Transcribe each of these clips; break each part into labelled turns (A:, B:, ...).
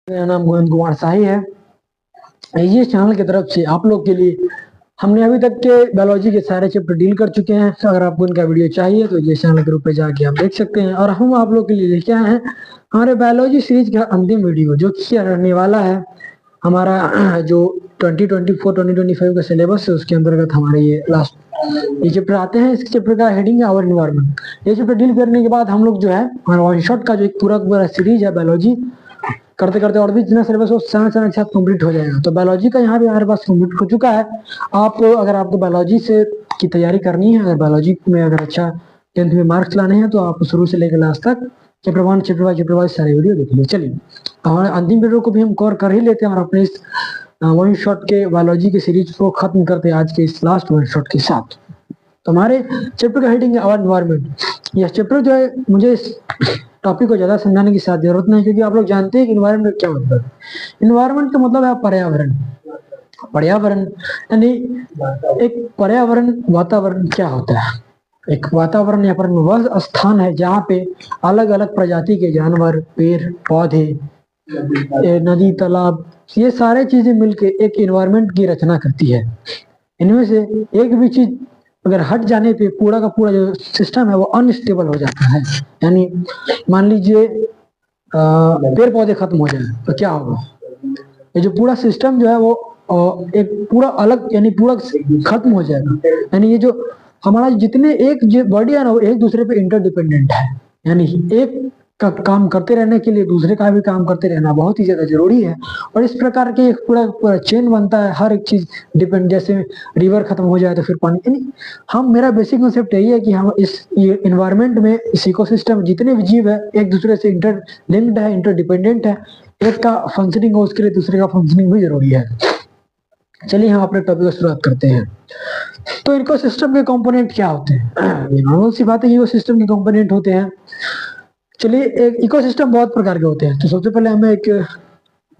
A: मेरा नाम गोविंद कुमार शाही है। ये चैनल की तरफ से आप लोग के लिए हमने अभी तक के बायोलॉजी के सारे चैप्टर डील कर चुके हैं। अगर आपको इनका वीडियो चाहिए तो ये चैनल के ग्रुप पे जाके आप देख सकते हैं। और हम आप लोग के लिए लेके आए हैं हमारे बायोलॉजी सीरीज का अंतिम वीडियो, जो कि रहने वाला है हमारा जो 2024-2025 का सिलेबस है उसके अंतर्गत हमारे ये लास्ट ये चैप्टर आते हैं। इस चैप्टर का हेडिंग है आवर इन्वायरमेंट। ये चैप्टर डील करने के बाद हम लोग जो है हमारा वन शॉट का जो एक पूरा सीरीज है बायोलॉजी करते करते और भी जितना सिलेबस हो समय समय के साथ कंप्लीट हो जाएगा। तो बायोलॉजी का यहाँ भी हमारे पास कंप्लीट हो चुका है। आप अगर आपको बायोलॉजी से की तैयारी करनी है, अगर बायोलॉजी में अगर अच्छा 10th में मार्क्स लाने हैं, तो आप शुरू से लेकर लास्ट तक चैप्टर 1 चैप्टर वाइज सारे वीडियो देख लीजिए। चलिए हमारे अंतिम वीडियो को भी हम कवर कर ही लेते हैं और अपने इस वन शॉट के बायोलॉजी की सीरीज को खत्म करते हैं आज के इस लास्ट वन शॉट के साथ। तो हमारे चैप्टर का हेडिंग है आवर एनवायरमेंट। यह चैप्टर जो है मुझे इस टॉपिक को ज्यादा समझाने की शायद जरूरत नहीं, क्योंकि आप लोग जानते हैं कि इन्वायरमेंट क्या मतलब है। इन्वायरमेंट का मतलब है पर्यावरण। पर्यावरण यानी एक पर्यावरण वातावरण क्या होता है। एक वातावरण या पर वह स्थान है जहाँ पे अलग अलग प्रजाति के जानवर, पेड़ पौधे, नदी तालाब, ये सारे चीजें मिलकर एक इन्वायरमेंट की रचना करती है। इनमें से एक भी चीज अगर हट जाने पे पूरा का पूरा जो सिस्टम है वो अनस्टेबल हो जाता है। यानी मान लीजिए पेड़ पौधे खत्म हो जाए तो क्या होगा, ये जो पूरा सिस्टम जो है वो एक पूरा अलग यानी पूरा खत्म हो जाएगा। यानी ये जो हमारा जितने एक जो बॉडी है ना वो एक दूसरे पे इंटरडिपेंडेंट है। यानी एक का काम करते रहने के लिए दूसरे का भी काम करते रहना बहुत ही ज्यादा जरूरी है। और इस प्रकार के एक पूरा पूरा चेन बनता है, हर एक चीज डिपेंड। जैसे रिवर खत्म हो जाए तो फिर पानी, यानी हम मेरा बेसिक कॉन्सेप्ट यही है कि हम इस इन्वायरमेंट में इस इकोसिस्टम जितने भी जीव है एक दूसरे से इंटर लिंक्ड है, इंटरडिपेंडेंट है। एक का फंक्शनिंग हो उसके लिए दूसरे का फंक्शनिंग भी जरूरी है। चलिए हम अपने टॉपिक को शुरुआत करते हैं। तो इकोसिस्टम के कंपोनेंट क्या होते हैं? ये नॉर्मल सी बात है, इकोसिस्टम के कंपोनेंट होते हैं। चलिए एक इकोसिस्टम बहुत प्रकार के होते हैं, तो सबसे पहले हमें एक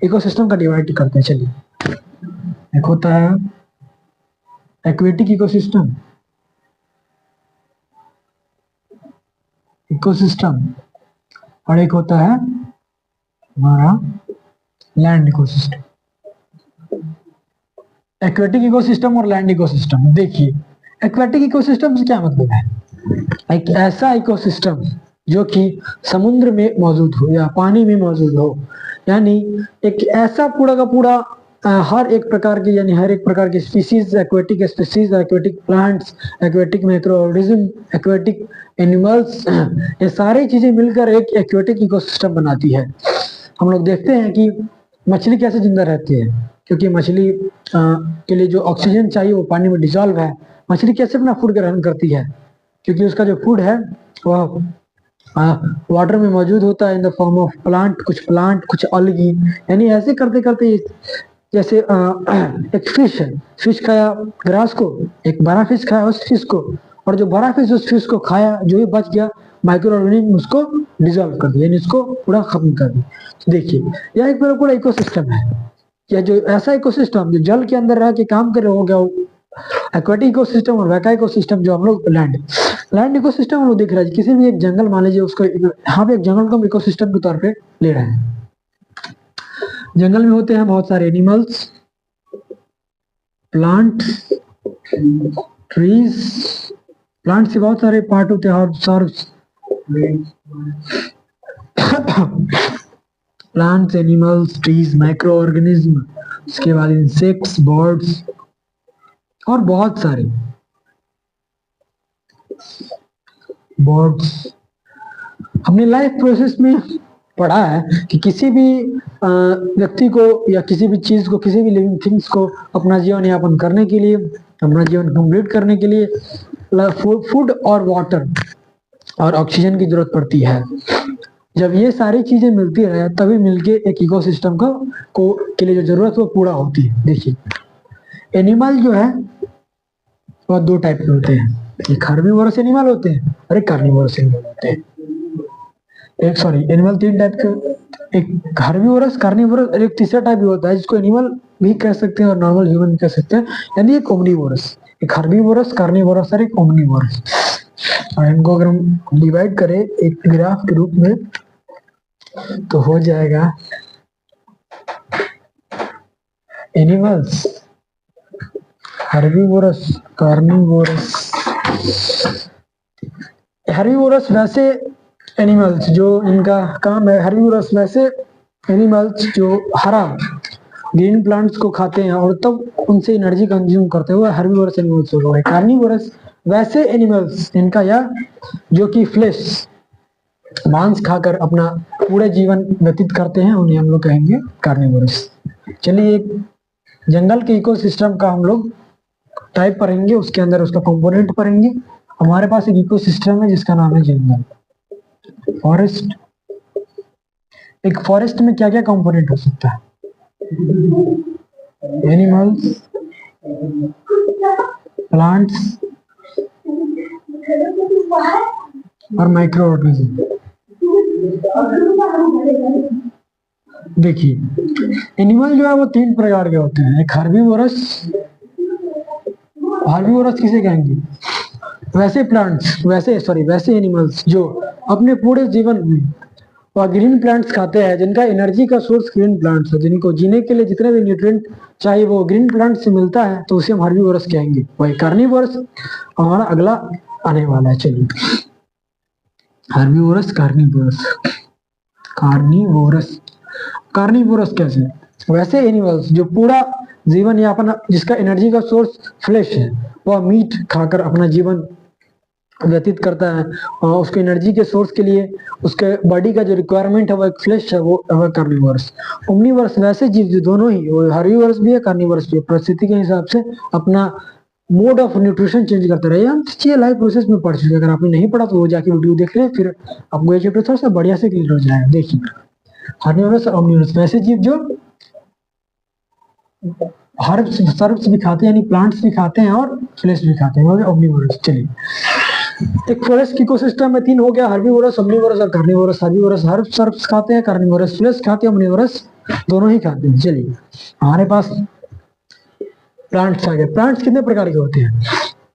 A: इकोसिस्टम का डिवाइड करते हैं। चलिए एक होता है एक्वेटिक इकोसिस्टम, इकोसिस्टम, और एक होता है हमारा लैंड इकोसिस्टम। एक्वेटिक इकोसिस्टम और लैंड इकोसिस्टम, देखिए एक्वेटिक इकोसिस्टम से क्या मतलब है? एक ऐसा इकोसिस्टम जो कि समुद्र में मौजूद हो या पानी में मौजूद हो। यानी एक ऐसा पूरा का पूरा हर एक प्रकार की, यानी हर एक प्रकार की species, aquatic plants, aquatic micro organism, aquatic animals, ये सारी चीजें मिलकर एक एक्वेटिक इकोसिस्टम बनाती है। हम लोग देखते हैं कि मछली कैसे जिंदा रहती है, क्योंकि मछली के लिए जो ऑक्सीजन चाहिए वो पानी में डिजॉल्व है। मछली कैसे अपना फूड ग्रहण करती है? क्योंकि उसका जो फूड है वह वाटर में मौजूद होता है in the form of plant कुछ अलगी। यानी ऐसे करते करते जैसे एक फिश है, फिश खाया ग्रास को, एक बड़ा फिश खाया उस फिश को, और जो बड़ा फिश उस फिश को खाया, जो भी बच गया माइक्रो ऑर्गेनिज्म उसको डिजोल्व कर दिया, यानी इसको पूरा खत्म कर दिया। तो देखिए यह एक पूरा पूरा इकोसिस्टम है। या जो ऐसा इकोसिस्टम जो जल के अंदर रह के काम करे हो गया एक्वेटिक इकोसिस्टम, और वैका इकोसिस्टम जो हम लोग लैंड इकोसिस्टम हम लोग देख रहे हैं। किसी भी एक जंगल मान लीजिए उसको, यहाँ पे एक जंगल को हम इकोसिस्टम के तौर पे ले रहे हैं। जंगल में होते हैं बहुत सारे एनिमल्स, प्लांट, ट्रीज, प्लांट से बहुत सारे पार्ट होते हैं और plants, animals, trees, micro organism, उसके बाद इंसेक्ट्स, बर्ड्स और बहुत सारे बर्ड्स। हमने लाइफ प्रोसेस में पढ़ा है कि किसी भी व्यक्ति को या किसी भी चीज को, किसी भी लिविंग थिंग्स को अपना जीवन यापन करने के लिए, अपना जीवन कंप्लीट करने के लिए फूड और वाटर और ऑक्सीजन की जरूरत पड़ती है। जब ये सारी चीजें मिलती रहे तभी मिलके एक इकोसिस्टम को के लिए जो जरूरत वो पूरा होती है। देखिए एनिमल जो है वह दो टाइप के होते हैं, एक हर्बीवोरस एनिमल होते हैं और एक कार्निवोरस एनिमल होते हैं। एक सॉरी एनिमल तीन टाइप के, एक हर्बीवोरस, कार्निवोरस और एक तीसरा टाइप भी होता है जिसको एनिमल भी कह सकते हैं और नॉर्मल ह्यूमन भी कह सकते हैं, यानी एक ओमनीवोरस। एक हर्बीवोरस, कार्निवोरस और एक ओमनीवोरस। और इनको अगर हम डिवाइड करें एक ग्राफ के रूप में तो हो जाएगा एनिमल्स, हर्बीवोरस, कार्निवोरस। हर्बीवोरस वैसे एनिमल्स जो इनका काम है, हर्बीवोरस वैसे एनिमल्स जो हरा ग्रीन प्लांट्स को खाते हैं और तब उनसे एनर्जी कंज्यूम करते हुए हर्बीवोरस एनिमल्स हो गए। कार्निवोरस वैसे एनिमल्स इनका या जो कि फ्लेश मांस खाकर अपना पूरे जीवन व्यतीत करते हैं, उन्हें हम लोग कहेंगे कार्निवोरस। चलिए एक जंगल के इकोसिस्टम का हम लोग टाइप पढ़ेंगे, उसके अंदर उसका कंपोनेंट पढ़ेंगे। हमारे पास एक इकोसिस्टम है जिसका नाम है जंगल, फॉरेस्ट। एक फॉरेस्ट में क्या क्या कंपोनेंट हो सकता है? एनिमल्स, प्लांट्स और माइक्रो ऑर्गेनिज्म। देखिए एनिमल जो है वो 3 प्रकार के होते हैं। एक हर्बीवोरस, हर्बीवोरस किसे कहेंगे? वैसे प्लांट्स, वैसे एनिमल्स जो अपने पूरे जीवन में और ग्रीन प्लांट्स खाते हैं, जिनका एनर्जी का सोर्स ग्रीन प्लांट्स है, जिनको जीने के लिए जितने भी न्यूट्रिएंट चाहिए वो ग्रीन प्लांट से मिलता है, तो उसे हम हर्बीवोरस कहेंगे। वही कार्निवोरस हमारा अगला आने वाला है। चलिए हर्बीवोरस, कार्निवोरस। कार्निवोरस, कार्निवोरस कैसे? वैसे एनिमल्स जो पूरा जीवन यापन, जिसका एनर्जी का सोर्स फ्लेश है, वह मीट खाकर अपना जीवन व्यतीत करता है और उसके एनर्जी के सोर्स के लिए उसके बॉडी का जो रिक्वायरमेंट है वो एक फ्लेश है, वो कार्निवोरस। ओमनीवोरस वैसे जीव जो दोनों ही, वो हर्बीवोरस भी है कार्निवोरस भी है, परिस्थिति के हिसाब से अपना मोड ऑफ न्यूट्रिशन चेंज करते रहे। हम ये लाइव प्रोसेस में पढ़ चुके, अगर आपने नहीं पढ़ा तो वो जाके वीडियो देख ले, फिर आपको ये चैप्टर थोड़ा सा बढ़िया से क्लियर हो जाएगा। देखिए हर्बीवोरस और ओमनीवोरस वैसे जीव जो हर्ब्स सर्ब्स भी खाते हैं, यानी प्लांट्स भी खाते हैं और फ्लेश भी खाते हैं, वो ओमनीवोरस। चलिए एक फॉरेस्ट इकोसिस्टम में 3 हो गया, हर्बीवोरस, ओमनीवोरस और कार्निवोरस। हर्बीवोरस हर्ब्स सर्ब्स खाते हैं, कार्निवोरस फ्लेश खाते हैं, ओमनीवोरस दोनों ही खाते हैं। चलिए हमारे पास प्लांट्स आ गए। प्लांट्स कितने प्रकार के होते हैं?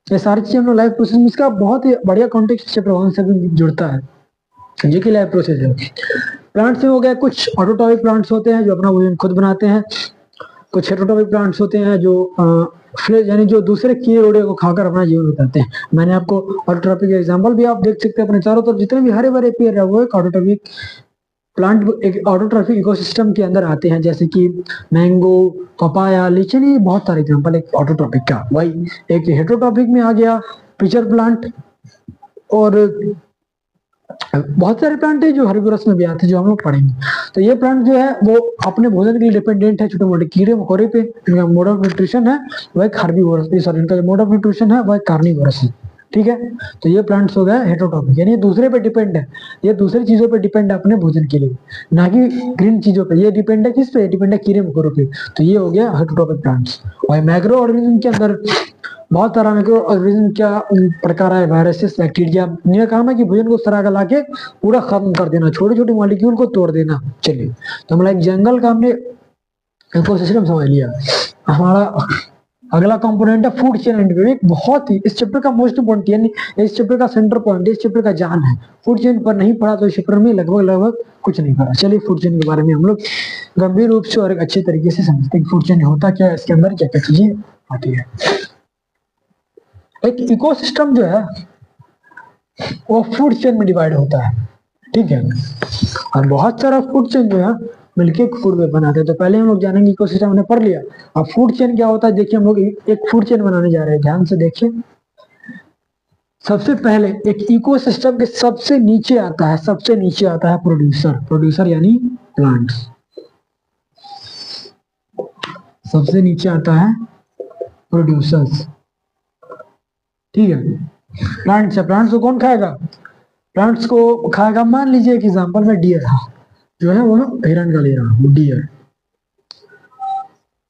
A: ये सारी चीजें हम लोग लाइव प्रोसेस में, इसका बहुत ही बढ़िया कॉन्टेक्स्ट चैप्टर 1 से भी जुड़ता है, जो कि लाइव प्रोसेस है। प्लांट्स में हो गया, कुछ ऑटोट्रॉपिक प्लांट्स होते हैं जो अपना भोजन खुद बनाते हैं, कुछ हेटेरोट्रॉपिक प्लांट्स होते हैं जो फ्लेश यानी जो दूसरे कीड़े उड़े को खाकर अपना जीवन बिताते हैं। मैंने आपको ऑटोट्रॉपिक एग्जांपल भी आप देख सकते हैं, अपने चारों तरफ जितने भी हरे भरे पेड़ है वो एक ऑटोट्रॉपिक प्लांट, एक ऑटोट्रॉपिक इकोसिस्टम के अंदर आते हैं, जैसे कि मैंगो, पपाया, लीची, ये बहुत सारे एग्जांपल एक ऑटोट्रॉपिक का। वही एक हेटेरोट्रॉपिक में आ गया पिचर प्लांट, और बहुत सारे प्लांट है जो हर्बीवोरस में भी आते हैं, जो हम लोग पढ़ेंगे। तो ये प्लांट जो है वो अपने भोजन के लिए डिपेंडेंट है छोटे मोटे कीड़े मकोड़े पे। इनका मोड ऑफ न्यूट्रिशन है वह एक हर्बीवोरस, सॉरी इनका मोड ऑफ न्यूट्रिशन है वह एक कार्निवोरस है। ठीक है, तो ये प्लांट्स हो गया हेटेरोट्रॉपिक, यानी दूसरे पे डिपेंड है, ये दूसरी चीजों पे डिपेंड है अपने भोजन के लिए, ना कि ग्रीन चीजों पे। ये डिपेंड है किस पे? डिपेंड है कीड़े मकोड़ों पे। तो ये हो गया हेटेरोट्रॉपिक प्लांट्स। और माइक्रो ऑर्गेनिज्म के अंदर बहुत सारा माइक्रो ऑर्गेनिज्म क्या प्रकार है, वायरसेस, बैक्टीरिया। इनका काम है कि भोजन को सरा गला के पूरा खत्म कर देना, छोटे छोटे मॉलिक्यूल को तोड़ देना। चलिए तो हम लाइक जंगल का हमने इकोसिस्टम समझ लिया। हमारा अगला कंपोनेंट है फूड चेन एंड एक बहुत ही इस चैप्टर का मोस्ट इंपोर्टेंट, यानी इस चैप्टर का सेंटर पॉइंट, इस चैप्टर का जान है। फूड चेन पर नहीं पढ़ा तो इस चैप्टर में लगभग कुछ नहीं पढ़ा। चलिए फूड चेन के बारे में हम लोग गंभीर रूप से और एक अच्छे तरीके से समझते हैं। फूड चेन होता क्या है, इसके अंदर क्या क्या चीजें आती है। एक इकोसिस्टम जो है वो फूड चेन में डिवाइड होता है, ठीक है, और बहुत सारा फूड चेन जो है मिलके एक फूड वेब बनाते हैं। तो पहले हम लोग जानेंगे इकोसिस्टम, हमने पढ़ लिया। अब फूड चेन क्या होता है, देखिए हम लोग एक फूड चेन बनाने जा रहे हैं, ध्यान से देखिए। सबसे पहले एक इकोसिस्टम के सबसे नीचे आता है प्रोड्यूसर। प्रोड्यूसर यानी प्लांट्स, सबसे नीचे आता है प्रोड्यूसर्स, ठीक है। प्लांट्स है, प्लांट्स को कौन खाएगा? प्लांट्स को खाएगा, मान लीजिए एक एग्जांपल में डियर जो है वो हिरन का ले रहा हूँ।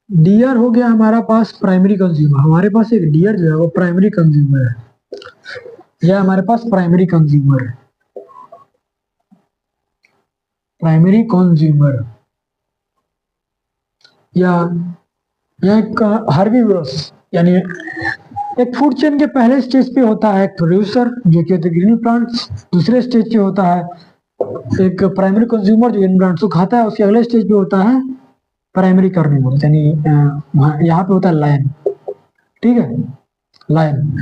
A: डियर हो गया हमारा पास प्राइमरी कंज्यूमर। हमारे पास एक डियर जो है वो प्राइमरी कंज्यूमर है, यह हमारे पास प्राइमरी कंज्यूमर है, प्राइमरी कंज्यूमर। या एक हर्बीवोरस, यानी एक फूड चेन के पहले स्टेज पे होता है एक प्रोड्यूसर जो कि होते ग्रीन प्लांट्स, दूसरे स्टेज पे होता है एक प्राइमरी कंज्यूमर जो इन प्लांट्स को खाता है, उसके अगले स्टेज पे होता है प्राइमरी कार्निवोर, यानी यहाँ पे होता है लायन, ठीक है, लायन।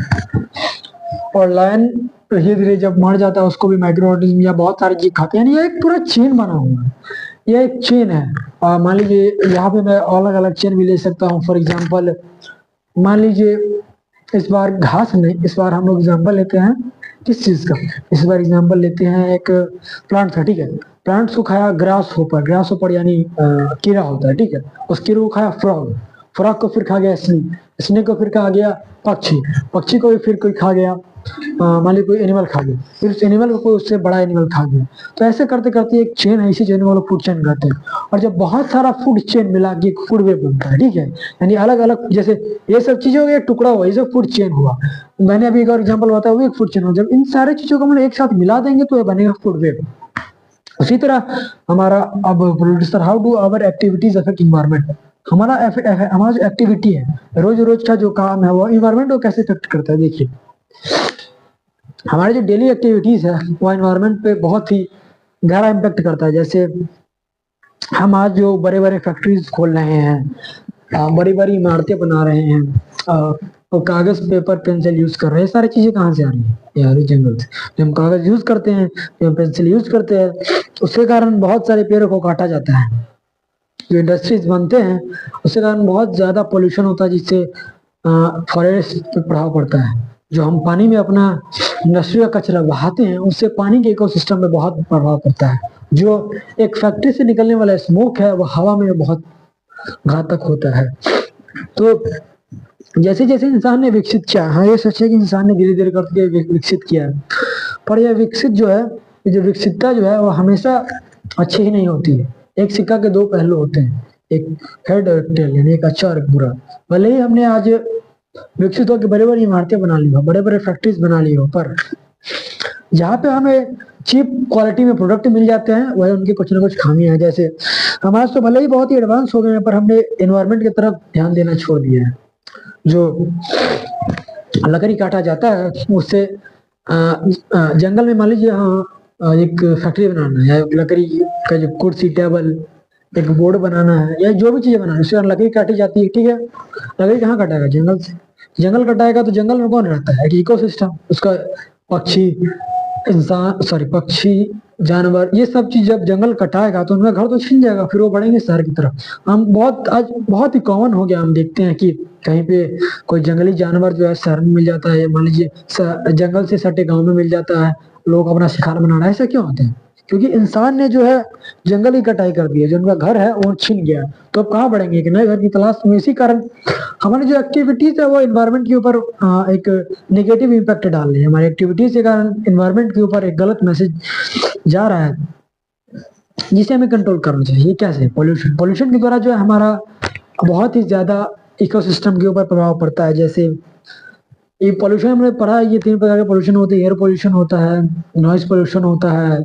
A: और लायन धीरे धीरे जब मर जाता है उसको भी माइक्रो ऑर्गेनिज्म या बहुत सारे जीव खाते हैं, यानी ये एक पूरा चेन बना हुआ है, ये एक चेन है। और मान लीजिए यहाँ पे मैं अलग अलग चेन भी ले सकता हूँ। फॉर एग्जाम्पल मान लीजिए इस बार घास नहीं, इस बार हम लोग एग्जाम्पल लेते हैं किस चीज का, इस बार एग्जाम्पल लेते हैं एक प्लांट का, ठीक है। प्लांट्स को खाया ग्रास होपर, ग्रास होपर यानी कीड़ा होता है, ठीक है। उस कीड़े को खाया फ्रॉग, फ्रॉग को फिर खा गया स्नेक, स्नेक को फिर खा गया पक्षी, पक्षी को भी फिर कोई खा गया, मान लीजिए कोई एनिमल खा गया, फिर उस एनिमल को कोई उससे बड़ा एनिमल खा गया। तो ऐसे करते करते एक चेन है, इसी चेन को लोग फूड चेन कहते हैं। और जब बहुत सारा फूड चेन मिला के एक फूड वेब बनता है, ठीक है। यानी अलग अलग, जैसे ये सब चीजों का एक टुकड़ा हुआ, ये सब फूड चेन हुआ। मैंने अभी एक और एग्जाम्पल बताया, वो एक फूड चेन हुआ। जब इन सारे चीजों को हम लोग एक साथ मिला देंगे तो ये बनेगा फूड वेब। उसी तरह हमारा अब producer, how do our activities affect environment, हमारा जो एक्टिविटी है, रोज रोज का जो काम है, वो इन्वायरमेंट को कैसे इफेक्ट करता है। देखिए हमारी जो डेली एक्टिविटीज है वो एनवायरनमेंट पे बहुत ही गहरा इम्पेक्ट करता है। जैसे हम आज जो बड़े बड़े फैक्ट्रीज खोल रहे हैं, बड़ी बड़ी इमारतें बना रहे हैं, और कागज पेपर पेंसिल यूज कर रहे हैं, सारी चीजें कहाँ से आ रही है, यार जंगल से। जो हम कागज यूज करते हैं, जो हम पेंसिल यूज करते हैं, उसके कारण बहुत सारे पेड़ों को काटा जाता है। जो इंडस्ट्रीज बनते हैं उसके कारण बहुत ज्यादा पोल्यूशन होता है, जिससे फॉरेस्ट पे प्रभाव पड़ता है। जो हम पानी में अपना इंडस्ट्री का कचरा बहाते हैं, उससे पानी के इकोसिस्टम में बहुत प्रभाव पड़ता है। जो एक फैक्ट्री से निकलने वाला स्मोक है वो हवा में बहुत घातक होता है। तो जैसे जैसे इंसान ने विकसित किया, हाँ ये सोचिए कि इंसान ने धीरे धीरे करके विकसित किया है, पर यह विकसित जो है, जो विकसितता जो है वो हमेशा अच्छी ही नहीं होती है। एक सिक्का के दो पहलू होते हैं, एक हेड और टेल, यानी एक अच्छा और एक बुरा। भले ही हमने आज विकसित होकर बड़े बड़ी इमारतें बना ली हो, बड़े बड़े फैक्ट्रीज बना ली हो, पर जहाँ पे हमें चीप क्वालिटी में प्रोडक्ट मिल जाते हैं वह उनकी कुछ ना कुछ खामियां हैं। जैसे हमारे तो भले ही बहुत ही एडवांस हो गए हैं, पर हमने एनवायरनमेंट की तरफ ध्यान देना छोड़ दिया है। जो लकड़ी काटा जाता है उससे जंगल में मान लीजिए एक फैक्ट्री बनाना है, या लकड़ी का जो कुर्सी टेबल एक बोर्ड बनाना है, या जो भी चीजें बनाना है, उसके लकड़ी काटी जाती है, ठीक है। लकड़ी कहाँ कटाएगा, जंगल से। जंगल कटाएगा तो जंगल में कौन रहता है, एक इकोसिस्टम, उसका पक्षी, इंसान, सॉरी पक्षी, जानवर, ये सब चीज जब जंगल कटाएगा तो उनका घर तो छिन जाएगा, फिर वो बढ़ेंगे शहर की तरफ। हम बहुत आज बहुत ही कॉमन हो गया, हम देखते हैं कि कहीं पे कोई जंगली जानवर जो है शहर में मिल जाता है, मान लीजिए जंगल से सटे गांव में मिल जाता है, लोग अपना शिकार बना रहे हैं। ऐसा क्यों होता है, क्योंकि इंसान ने जो है जंगल की कटाई कर दी है, जो उनका घर है वो छिन गया। तो अब कहाँ बढ़ेंगे, कि नए घर की तलाश में। इसी कारण हमारी जो एक्टिविटीज है वो इन्वायरमेंट के ऊपर एक नेगेटिव इम्पैक्ट डाल रही है। हमारी एक्टिविटीज के कारण इन्वायरमेंट के ऊपर एक गलत मैसेज जा रहा है, जिसे हमें कंट्रोल करना चाहिए। कैसे, पोल्यूशन, पोल्यूशन के द्वारा जो है हमारा बहुत ही ज्यादा इकोसिस्टम के ऊपर प्रभाव पड़ता है। जैसे ये पोल्यूशन हमने पढ़ा है, ये 3 प्रकार के पोल्यूशन होते हैं। एयर पोल्यूशन होता है, नॉइज पोल्यूशन होता है,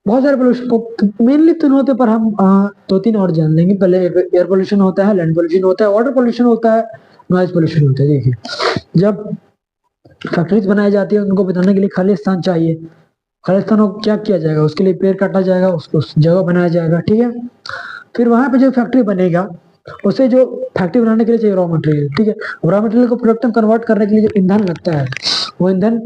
A: बहुत सारे पोल्यूशन, मेनली 3 होते हैं, पर हम 2-3 और जान लेंगे। पहले एयर पोल्यूशन होता है, लैंड पोल्यूशन होता है, वाटर पोल्यूशन होता है, नॉइज पोल्यूशन होता है। देखिए जब फैक्ट्रीज बनाई जाती है उनको बिताने के लिए खाली स्थान चाहिए। खाली स्थान को क्या किया जाएगा, उसके लिए पेड़ काटा जाएगा, उसको उस जगह बनाया जाएगा, ठीक है। फिर वहां पे जो फैक्ट्री बनेगा, उसे जो फैक्ट्री बनाने के लिए चाहिए रॉ मटेरियल, ठीक है। रॉ मटेरियल को प्रोडक्ट में कन्वर्ट करने के लिए जो ईंधन लगता है, वो ईंधन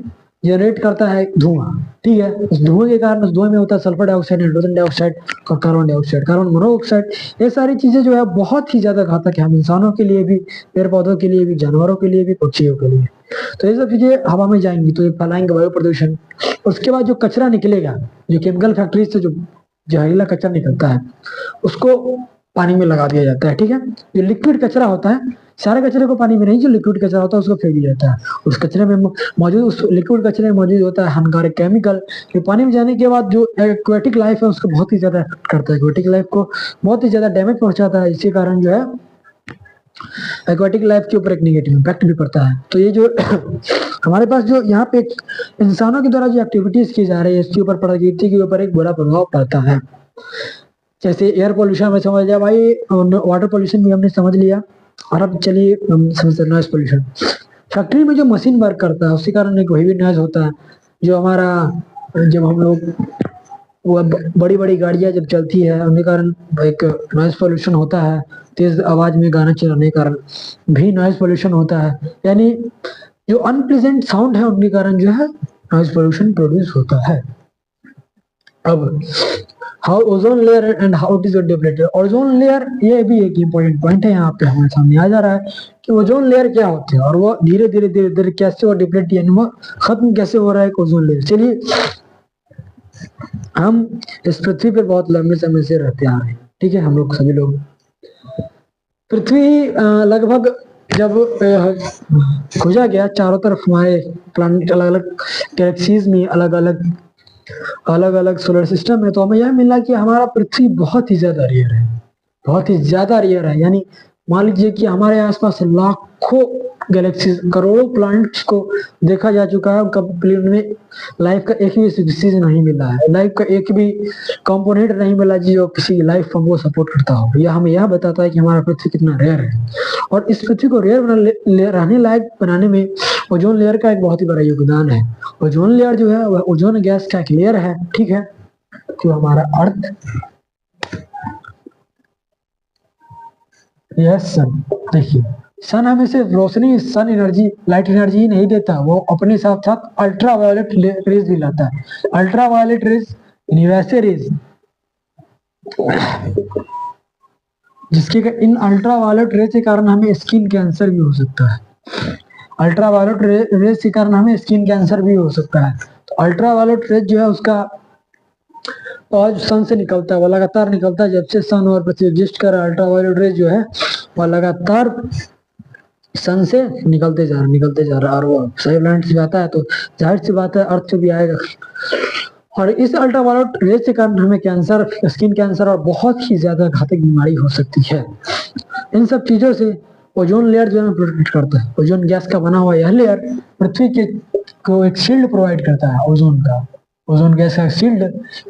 A: जनरेट करता है धुआं, ठीक है। उस धुएं के कारण, उस धुएं में होता है सल्फर डाइऑक्साइड, हाइड्रोजन डाइऑक्साइड और कार्बन डाइऑक्साइड, कार्बन मोनोऑक्साइड। ये सारी चीजें जो है बहुत ही ज्यादा घातक है, हम इंसानों के लिए भी, पेड़ पौधों के लिए भी, जानवरों के लिए भी, पक्षियों के लिए। तो ये सब चीजें हवा में जाएंगी तो ये फैलाएंगे वायु प्रदूषण। उसके बाद जो कचरा निकलेगा, जो केमिकल फैक्ट्री से जो जहरीला कचरा निकलता है, उसको पानी में लगा दिया जाता है, ठीक है। जो लिक्विड कचरा होता है, सारे कचरे को पानी में नहीं, जो लिक्विड कचरा होता है उसको फेंक दिया जाता है। उस कचरे में मौजूद, उस लिक्विड कचरे में मौजूद होता है हानिकारक केमिकल, जो पानी में जाने के बाद जो एक्वेटिक लाइफ है उसको बहुत ही ज्यादा इफेक्ट करता है, एक्वेटिक लाइफ को बहुत ही ज्यादा डैमेज पहुंचाता है। इसी कारण जो है एक्वेटिक लाइफ के ऊपर एक नेगेटिव इम्पैक्ट भी पड़ता है। तो ये जो हमारे पास जो यहाँ पे इंसानों के द्वारा जो एक्टिविटीज की जा रही है, इसके ऊपर प्रकृति के ऊपर एक बुरा प्रभाव पड़ता है। जैसे एयर पोल्यूशन में समझ लिया भाई, वाटर पोल्यूशन भी हमने समझ लिया, और अब चलिए हम समझते हैं नॉइज पोल्यूशन। फैक्ट्री में जो मशीन वर्क करता है उसके कारण एक वही भी नॉइज होता है, जो हमारा, जब हम लोग वो बड़ी बड़ी गाड़ियां जब चलती है उनके कारण एक नॉइज पोल्यूशन होता है, तेज आवाज में गाना चलाने के कारण भी नॉइज पोल्यूशन होता है, यानी जो अनप्लेजेंट साउंड है उनके कारण जो है नॉइज पोल्यूशन प्रोड्यूस होता है। अब how ozone layer and how it is developed. Ozone layer ये भी एक इम्पोर्टेंट पॉइंट है, यहाँ पे हमारे सामने आ जा रहा है कि ओजोन लेयर क्या होते हैं और वो धीरे धीरे धीरे धीरे कैसे वो डिप्लीट यानी वो खत्म कैसे हो रहा है ओजोन लेयर। चलिए, हम इस पृथ्वी पर बहुत लंबे समय से रहते आ रहे हैं, ठीक है, हम लोग सभी लोग। पृथ्वी लगभग जब खोजा गया, चारों तरफ हमारे प्लैनेट अलग अलग गैलेक्सीज में अलग अलग सोलर सिस्टम है, तो हमें यह मिला कि हमारा पृथ्वी बहुत ही ज्यादा रेयर है, बहुत ही ज्यादा रेयर है। यानी मान लीजिए कि हमारे आसपास लाखों गैलेक्सीज करोड़ों प्लैनेट्स को देखा जा चुका है, कंप्लीट में लाइफ का एक भी स्पीसीज नहीं मिला है, लाइफ का एक भी कंपोनेंट नहीं मिला जो किसी लाइफ फॉर्म को सपोर्ट करता हो। यह हमें यह बताता है कि हमारा पृथ्वी कितना रेयर है, और इस पृथ्वी को रेयर रहने लायक बनाने में ओजोन लेयर का एक बहुत ही बड़ा योगदान है। ओजोन लेयर जो है वह ओजोन गैस का एक लेयर है, ठीक है, जो हमारा अर्थ, यह सन, देखिए सन हमें सिर्फ रोशनी, सन एनर्जी, लाइट एनर्जी ही नहीं देता, वो अपने साथ साथ अल्ट्रा वायलेट रेज भी लाता है। अल्ट्रा वायलेट रेज यानी वैसे रेज जिसके इन अल्ट्रा वायलेट रेज के कारण हमें स्किन कैंसर भी हो सकता है। अल्ट्रा वायलेट रेज के कारण हमें स्किन कैंसर भी हो सकता है। तो अल्ट्रा वायलेट रेज जो है उसका और सन से निकलता है, वो लगातार निकलता है, जब से सन और पृथ्वी एग्जिस्ट कर अल्ट्रा वायलेट रेज जो है वह लगातार सन से निकलते जा रहा है, और वो सही प्लैनेट से आता है तो जाहिर सी बात है अर्थ से भी आएगा। और इस अल्ट्रा वायलेट रेज के कारण हमें कैंसर, स्किन कैंसर और बहुत ही ज्यादा घातक बीमारी हो सकती है। इन सब चीजों से ओजोन लेयर जो है प्रोटेक्ट करता है। ओजोन गैस का बना हुआ यह लेयर पृथ्वी के को एक शील्ड प्रोवाइड करता है, ओजोन का, ओजोन गैस का शील्ड।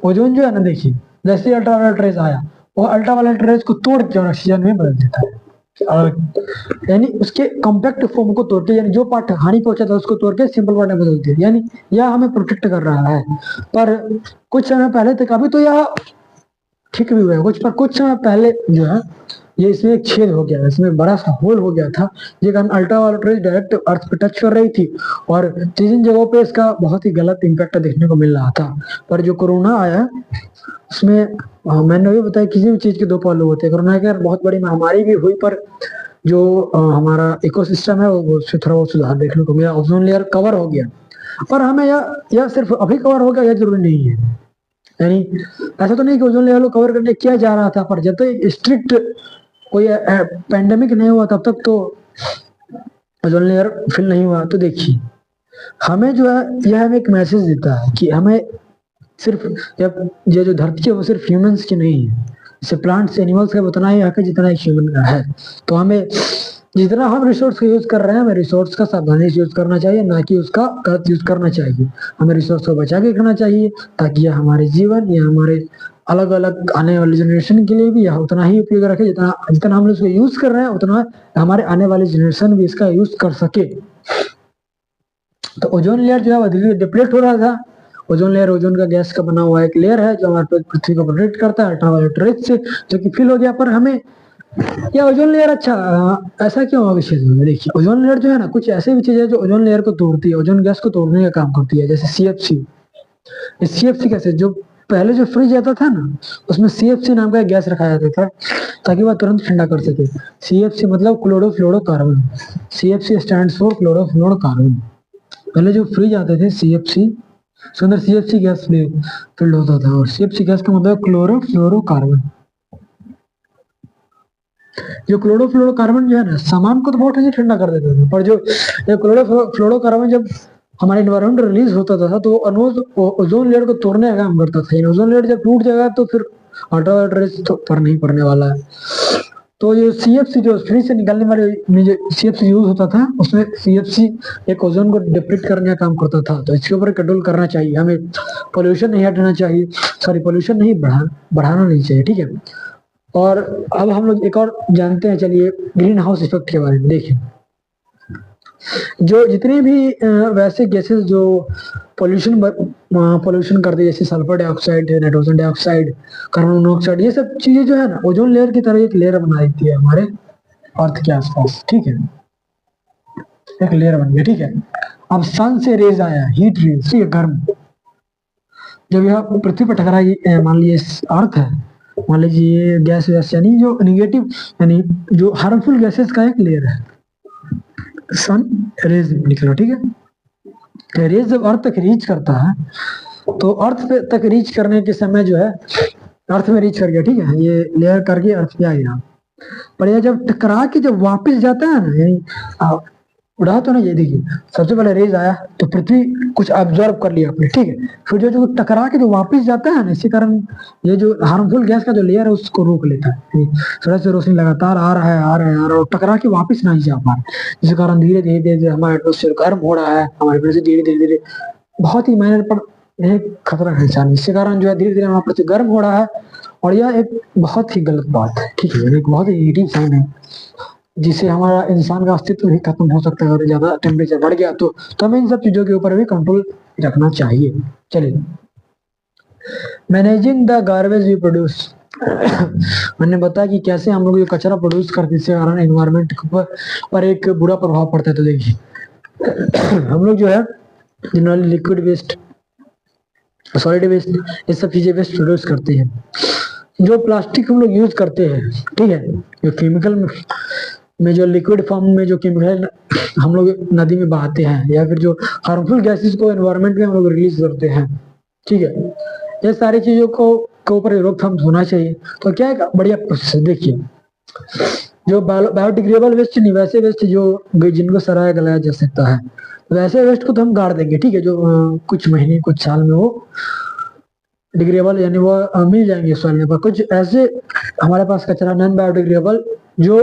A: ओजोन जो है ना, देखिए जैसे अल्ट्रा वायलेट रेज आया, वो अल्ट्रा वायलेट रेज को तोड़ के ऑक्सीजन में बदल देता है, और यानी उसके कॉम्पैक्ट फॉर्म को तोड़ के, यानी जो पार्ट हानि पहुंचा था उसको तोड़ के सिंपल पार्ट में बदल दिया, यानी यह हमें प्रोटेक्ट कर रहा है। पर कुछ समय पहले तक, अभी तो यह ठीक भी हुआ है कुछ, पर कुछ समय पहले जो है ये इसमें एक छेद हो गया, इसमें बड़ा सा होल हो गया था, जिसके कारण अल्ट्रा वायलेट रेज डायरेक्ट अर्थ पे टच कर रही थी, और जिन जगहों पे इसका बहुत ही गलत इम्पैक्ट देखने को मिल रहा था। पर जो कोरोना आया उसमें मैंने भी बताया किसी भी चीज के दो पहलू होते हैं। कोरोना के बहुत बड़ी महामारी भी हुई, पर जो हमारा इकोसिस्टम है वो उससे थोड़ा बहुत सुधार देखने को मिला, ओजोन लेयर कवर हो गया। पर हमें यह सिर्फ अभी कवर हो गया यह जरूरी नहीं है, यानी ऐसा तो नहीं कि ओजोन लेयर को कवर करने किया जा रहा था, पर जब तक स्ट्रिक्ट कोई पैंडेमिक नहीं हुआ तब तक तो ओजोन लेयर फिल नहीं हुआ। तो देखिए हमें जो है यह हमें एक मैसेज देता है कि हमें सिर्फ जब ये जो धरती है वो सिर्फ ह्यूमंस की नहीं है, जैसे प्लांट्स एनिमल्स का उतना ही हक है जितना एक ह्यूमन का है। तो हमें जितना हम रिसोर्स का यूज कर रहे हैं हमें रिसोर्स का सावधानी से यूज करना चाहिए, ना कि उसका गलत यूज करना चाहिए। हमें रिसोर्स को बचा के रखना चाहिए ताकि यह हमारे जीवन या हमारे अलग अलग आने वाली जनरेशन के लिए भी यह उतना ही उपयोग रखे जितना हम इसको यूज कर रहे हैं, उतना हमारे आने वाली जनरेशन भी इसका यूज कर सके। तो ओजोन लेयर जो है वो धीरे धीरे डिप्लीट हो रहा था। ओजोन लेयर ओजोन का गैस का बना हुआ एक लेयर है जो हमारे पृथ्वी को प्रोटेक्ट करता है अल्ट्रा वायलेट रेज से, जो कि फिल हो गया। पर हमें यह ओजोन लेयर अच्छा ऐसा क्यों होगा इस चीज में? देखिए ओजोन लेयर जो है ना, कुछ ऐसे भी चीज है जो ओजोन लेयर को तोड़ती है, ओजोन गैस को तोड़ने का काम करती है, जैसे सीएफसी। सीएफसी कैसे, जो पहले जो फ्रिज आता था ना उसमें सीएफसी नाम का गैस रखा जाता था ताकि वह तुरंत ठंडा कर सके। सीएफसी मतलब chlorofluorocarbon, CFC stands for chlorofluorocarbon. पहले जो फ्रिज आते थे सीएफसी, उसके अंदर सीएफसी गैस फिल्ड होता था, और सीएफसी गैस का मतलब क्लोरोफ्लोरोकार्बन। जो क्लोरोफ्लोरोकार्बन जो है ना सामान को तो बहुत ही ठंडा कर देता था, पर जो क्लोरोफ्लोरोकार्बन जब हमारे एनवायरमेंट रिलीज होता था तो ओजोन लेयर को तोड़ने का काम करता था। ओजोन लेयर जब टूट जाएगा तो फिर अल्ट्रावायलेट रेज तो पर नहीं पड़ने वाला है। तो ये सीएफसी जो फ्रिज से निकालने वाले में जो सीएफसी यूज होता था उसमें सीएफसी एक ओजोन को डिप्लीट करने का काम करता था। तो इसके ऊपर कंट्रोल करना चाहिए, हमें पोल्यूशन नहीं हटाना चाहिए, सॉरी पोल्यूशन नहीं बढ़ाना नहीं चाहिए, ठीक है। और अब हम लोग एक और जानते हैं, चलिए ग्रीन हाउस इफेक्ट के बारे में। देखिए जो जितने भी वैसे गैसेस जो पोल्यूशन करते हैं, जैसे सल्फर डाइऑक्साइड है, नाइट्रोजन डाइऑक्साइड, कार्बन मोनोऑक्साइड, ये सब चीजें जो है ना ओजोन लेयर की तरह एक लेयर बना देती है हमारे अर्थ के आसपास, ठीक है, एक लेयर बन गया, ठीक है। अब सन से रेज आया, हीट रेज, ठीक है, गर्म, जब यह पृथ्वी पर टकराई, मान लीजिए अर्थ है, मान लीजिए गैस वैस यानी जो निगेटिव यानी जो हार्मफुल गैसेस का एक लेयर है, सन रेज लिख लो, ठीक है। रेज जब अर्थ तक रीच करता है तो अर्थ पे तक रीच करने के समय जो है अर्थ में रीच कर गया, ठीक है, ये लेयर करके अर्थ पे आ गया, पर यह जब टकरा के जब वापस जाता है ना, यानी उड़ा तो नहीं, ये देखिए सबसे पहले रेज आया तो पृथ्वी कुछ ऑब्जर्व कर लिया अपने, ठीक है, फिर जो जो टकरा के जो वापस जाता है ना, इसी कारण ये जो हार्मफुल गैस का जो लेयर है उसको रोक लेता है, सूरज से रोशनी लगातार आ रहा है, आ रहा है, आ रहा है, और टकरा के वापस नहीं जा पा रहा, जिस कारण धीरे धीरे धीरे हमारा एटमोस्फेयर गर्म हो रहा है, हमारे पृथ्वी धीरे धीरे धीरे बहुत ही मायने पर एक खतरा है इंसान, इसके कारण जो है धीरे धीरे हमारा पृथ्वी गर्म हो रहा है, और यह एक बहुत ही गलत बात है, ठीक है, एक बहुत ही नेगेटिव साइन है, जिससे हमारा इंसान का अस्तित्व भी खत्म हो सकता है अगर ज्यादा टेम्परेचर बढ़ गया तो हमें इन सब चीजों के ऊपर भी कंट्रोल रखना चाहिए। चलिए, managing the garbage we produce मैंने बताया कि कैसे हम लोग ये कचरा प्रोड्यूस करते हैं, इसके कारण एनवायरनमेंट के ऊपर एक बुरा प्रभाव पड़ता है। तो देखिए हम लोग जो है generally liquid waste, solid waste, ये सब चीजें वेस्ट प्रोड्यूस करते हैं। जो प्लास्टिक हम लोग यूज करते हैं, ठीक है, जो केमिकल में जो लिक्विड फॉर्म में जो केमिकल हम लोग नदी में बहाते हैं, या फिर जो हार्मफुल गैसेस को एनवायरनमेंट में हम लोग रिलीज करते हैं, ठीक है, ये सारी चीजों को के ऊपर रोकथाम होना चाहिए। तो क्या है बढ़िया प्रोसेस, देखिए जो बायोडिग्रेडेबल वेस्ट नहीं, वैसे वेस्ट जो जिनको सराया गलाया जा सकता है, वैसे वेस्ट को तो हम गाड़ देंगे, ठीक है, जो कुछ महीने कुछ साल में वो डिग्रेडेबल यानी वो मिल जाएंगे सॉइल पर। कुछ ऐसे हमारे पास कचरा नॉन बायोडिग्रेडेबल जो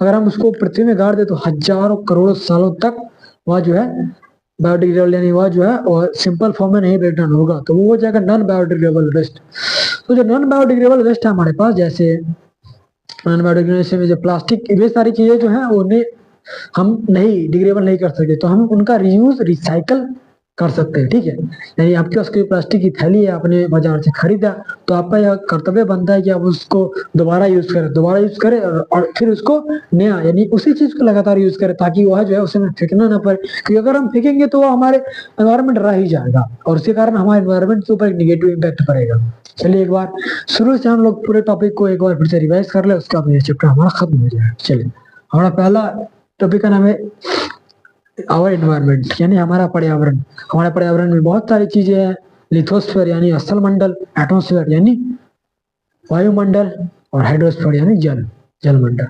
A: अगर हम उसको पृथ्वी में गाड़ दे तो हजारों करोड़ों सालों तक वह जो है बायोडिग्रेडेबल यानी वह जो है और सिंपल फॉर्म में नहीं ब्रेक डाउन होगा, तो वो हो जाएगा नॉन बायोडिग्रेडेबल वेस्ट। तो जो नॉन बायोडिग्रेडेबल वेस्ट है हमारे पास, जैसे नॉन बायोडिग्रेडेबल में जो प्लास्टिक, ये सारी चीजें जो है उन्हें हम नहीं डिग्रेडेबल नहीं कर सकते, तो हम उनका रीयूज रिसाइकल कर सकते हैं, ठीक है। यानी आपके पास कोई प्लास्टिक की थैली है, आपने बाजार से खरीदा, तो आपका यह कर्तव्य बनता है कि आप उसको दोबारा यूज करें और फिर उसको नया यानी उसी चीज को लगातार यूज करें, ताकि वह जो है उसे फेंकना ना पड़े, क्योंकि अगर हम फेंकेंगे तो वो हमारे एनवायरमेंट रह ही जाएगा और उसके कारण हमारे एनवायरमेंट के ऊपर एक निगेटिव इम्पैक्ट पड़ेगा। चलिए एक बार शुरू से हम लोग पूरे टॉपिक को एक बार फिर से रिवाइज कर ले, उसके बाद ये चैप्टर हमारा खत्म हो जाएगा। चलिए, हमारा पहला टॉपिक का नाम है आवर एनवायरमेंट यानी हमारा पर्यावरण। हमारे पर्यावरण में बहुत सारी चीजें हैं, लिथोस्फीयर यानी स्थल मंडल, एटमोस्फीयर यानी वायुमंडल, और हाइड्रोस्फीयर यानी जलमंडल।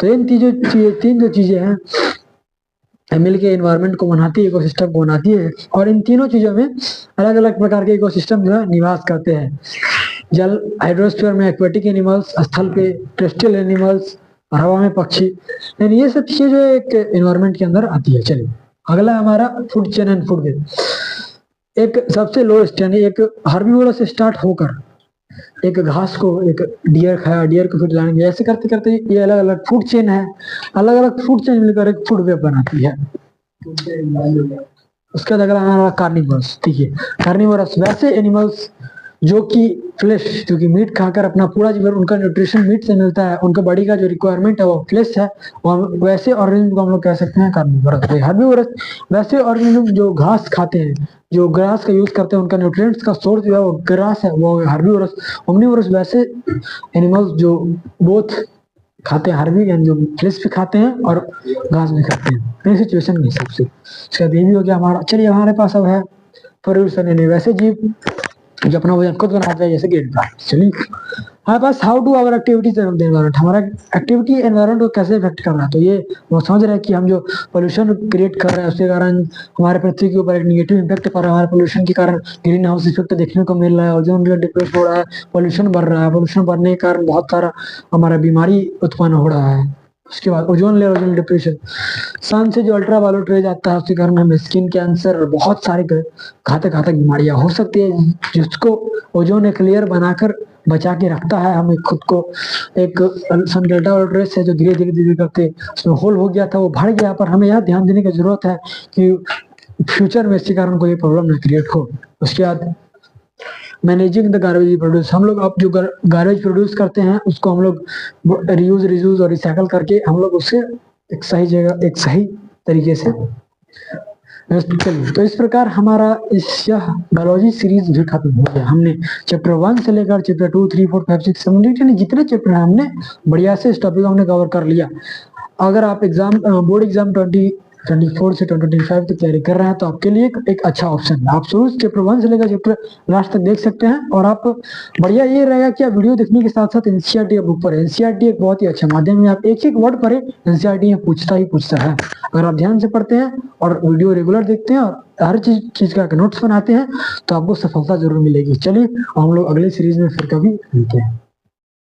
A: तो इन तीन जो चीजें हैं मिलके एनवायरमेंट को बनाती है, इकोसिस्टम को बनाती है, और इन तीनों चीजों में अलग अलग प्रकार के इकोसिस्टम जो है निवास करते हैं। जल हाइड्रोस्फीयर में एक्वेटिक एनिमल्स, स्थल पे टेरेस्ट्रियल एनिमल्स, और हवा में पक्षी, यानी ये सब चीजें जो एक एनवायरनमेंट के अंदर आती है। चलिए अगला हमारा food chain and food web. एक सबसे लोएस्ट यानी एक हर्बीवोरस से स्टार्ट होकर एक घास को एक डियर खाया, डियर को फिर लाएंगे, ऐसे करते करते ये अलग अलग फूड चेन है, अलग अलग फूड चेन मिलकर एक फूड वेब बनाती है। उसके बाद अगला हमारा कार्निवोरस, ठीक है, कार्निवोरस वैसे एनिमल्स जो कि फ्लेश, जो कि मीट खाकर अपना पूरा जीवन उनका न्यूट्रिशन मीट से मिलता है, उनका बॉडी का जो रिक्वायरमेंट है वो फ्लेश है, और वैसे ऑर्गेनिज्म को हम लोग कह सकते हैं कार्निवोरस। हर्बीवोरस वैसे ऑर्गेनिज्म जो घास खाते हैं, जो ग्रास का यूज करते हैं, उनका न्यूट्रिएंट्स का सोर्स जो है वो ग्रास है, वो हर्बीवोरस। ओमनीवोरस वैसे एनिमल्स जो बोथ खाते हैं, हर्बी यानी जो फ्लेश भी खाते हैं और घास भी खाते हैं, मेरी सिचुएशन के हिसाब से। उसका ये भी हो गया हमारा। चलिए हमारे पास अब है प्रोड्यूसर यानी वैसे जीव जो अपना वजन खुद बनाता है, जैसे गेंडा। चलिए हमारे पास how do our activities environment, हमारा एक्टिविटी एनवायरनमेंट को कैसे इफेक्ट कर रहा है। तो ये वो समझ रहे हैं कि हम जो पोल्यूशन क्रिएट कर रहे हैं उसके कारण हमारे पृथ्वी के ऊपर एक निगेटिव इम्पैक्ट पड़ रहा है। हमारे पोल्यूशन के कारण ग्रीन हाउस इफेक्ट देखने को मिल रहा है, ओजोन लेयर डिप्रेस हो रहा है, पोल्यूशन बढ़ रहा है, पोल्यूशन बढ़ने के कारण बहुत सारा हमारा बीमारी उत्पन्न हो रहा है। उसके बाद ओजोन लेयर, ओजोन डिप्रेशन, सन से जो अल्ट्रा वायलेट रेज आता है उसके कारण हमें स्किन कैंसर और बहुत सारे घातक घातक बीमारियां हो सकती है, जिसको ओजोन एक लेयर बनाकर बचा के रखता है हमें खुद को। एक सन डेल्टा रेस है जो धीरे धीरे धीरे करते उसमें होल हो गया था, वो भर गया, पर हमें यह ध्यान देने की जरूरत है कि फ्यूचर में इसके कारण कोई प्रॉब्लम ना क्रिएट हो। उसके बाद मैनेजिंग द गार्बेज प्रोड्यूस, हम लोग अब जो गार्बेज प्रोड्यूस करते हैं उसको हम लोग रीयूज रियूज और रिसाइकल करके हम लोग उससे एक सही जगह एक सही तरीके से। चलिए, तो इस प्रकार हमारा यह बायोलॉजी सीरीज भी खत्म हो गया। हमने चैप्टर 1 से लेकर चैप्टर 2, 3, 4, 5, 6, 7, जितने चैप्टर हैं हमने बढ़िया से इस टॉपिक हमने कवर कर लिया। अगर आप बोर्ड एग्जाम 2024 से 2025 तक तैयारी कर रहे हैं तो आपके लिए एक अच्छा ऑप्शन है। आप शुरू चैप्टर 1 से लेकर चैप्टर लास्ट तक देख सकते हैं। और आप बढ़िया ये रहेगा कि आप वीडियो देखने के साथ साथ एनसीईआरटी बुक पर, एनसीईआरटी एक बहुत ही अच्छा माध्यम है, आप एक एक वर्ड पढ़े, एनसीईआरटी में पूछता ही पूछता है। अगर आप ध्यान से पढ़ते हैं और वीडियो रेगुलर देखते हैं और हर चीज का नोट्स बनाते हैं तो आपको सफलता जरूर मिलेगी। चलिए हम लोग अगले सीरीज में फिर कभी मिलते हैं।